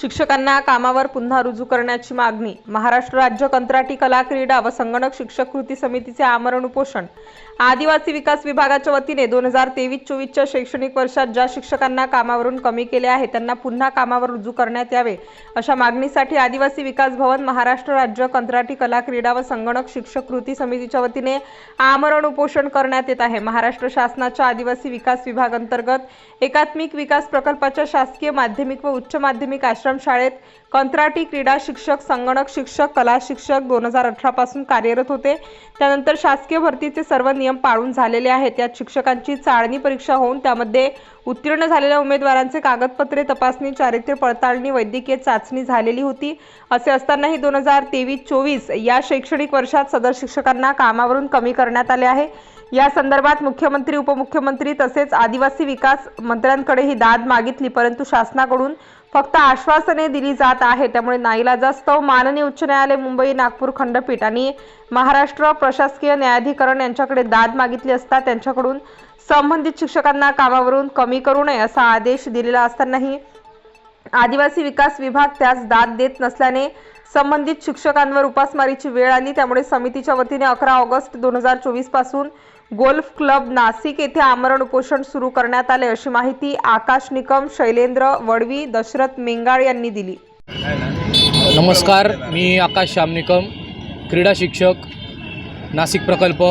शिक्षकांना कामावर पुन्हा रुजू करण्याची मागणी। महाराष्ट्र राज्य कंत्राटी कला क्रीडा व संगणक शिक्षक कृती समितीचे आमरण उपोषण। आदिवासी विकास विभागाच्या वतीने 2023-24 च्या शैक्षणिक वर्षात ज्या शिक्षकांना कामावरून कमी केले आहे त्यांना पुन्हा कामावर रुजू करण्यात यावे अशा मागणीसाठी आदिवासी विकास भवन, महाराष्ट्र राज्य कंत्राटी कला क्रीडा व संगणक शिक्षक कृती समितीच्या वतीने आमरण उपोषण करण्यात येत आहे। महाराष्ट्र शासनाच्या आदिवासी विकास विभाग अंतर्गत एकात्मिक विकास प्रकल्पाच्या शासकीय माध्यमिक व उच्च माध्यमिक आश्रम शाळेत कंत्राटी क्रीडा शिक्षक, संगणक शिक्षक, कला शिक्षक 2018 पासून कार्यरत होते। त्यानंतर शासकीय भरतीचे सर्व नियम पाळून झालेले आहेत। त्यात शिक्षकांची चाळणी परीक्षा होऊन त्यामध्ये उत्तीर्ण झालेल्या उमेदवारांचे कागदपत्रे तपासणी, चारित्र्य पडताळणी, वैद्यकीय चाचणी झालेली होती। असे असतानाही 2023-24 या शैक्षणिक वर्षात सदर शिक्षकांना कामावरून कमी करण्यात आले आहे। या संदर्भात मुख्यमंत्री, उपमुख्यमंत्री तसेच आदिवासी विकास मंत्र्यांकडे ही दाद मागितली, परंतु शासनाकडून फक्त आश्वासने दिली जात आहे। त्यामुळे नाईलाजास्तव माननीय उच्च न्यायालय मुंबई, नागपूर खंडपीठ आणि महाराष्ट्र प्रशासकीय न्यायाधिकरण यांच्याकडे दाद मागितली असता त्यांच्याकडून संबंधित शिक्षकांना कामावरून कमी करू नये असा आदेश दिलेला असतानाही आदिवासी विकास विभाग त्यास दाद देत नसल्याने संबंधित शिक्षकांवर उपासमारीची वेळ आली। त्यामुळे समितीच्या वतीने 11 ऑगस्ट 2024 पासून गोल्फ क्लब नाशिक येथे आमरण उपोषण सुरू करण्यात आले अशी माहिती आकाश निकम, शैलेंद्र वडवी, दशरथ मेंगाळ यांनी दिली। नमस्कार, मी आकाश श्याम निकम, क्रीडा शिक्षक, नाशिक प्रकल्प।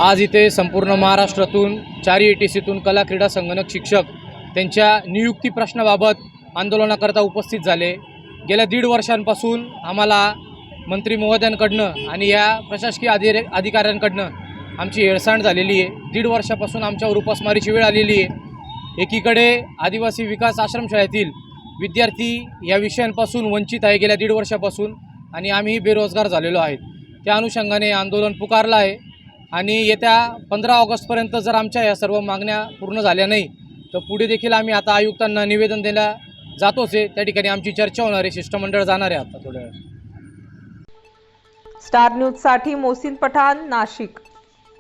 आज इथे संपूर्ण महाराष्ट्रातून 4 ETCतून कला क्रीडा संगणक शिक्षक त्यांच्या नियुक्ती प्रश्नाबाबत आंदोलनाकरता उपस्थित झाले। गेल्या 1.5 वर्षांपासून आम्हाला मंत्री महोदयांकडनं आणि या प्रशासकीय अधिकाऱ्यांकडनं आमची हेळसांड झालेली आहे। 1.5 वर्षापासून आमच्यावर उपासमारीची वेळ आलेली आहे। एकीकडे आदिवासी विकास आश्रमशाळेतील विद्यार्थी या विषयांपासून वंचित आहे गेल्या 1.5 वर्षापासून, आणि आम्ही बेरोजगार झालेलो आहेत। त्या अनुषंगाने आंदोलन पुकारलं आहे आणि येत्या 15 ऑगस्टपर्यंत जर आमच्या या सर्व मागण्या पूर्ण झाल्या नाही तर पुढे देखील आम्ही आता आयुक्तांना निवेदन द्यायला जातोच आहे। त्या ठिकाणी आमची चर्चा होणार आहे, शिष्टमंडळ जाणार आहे आता थोड्या वेळ। स्टार न्यूज साठी मोहसिन पठाण, नाशिक।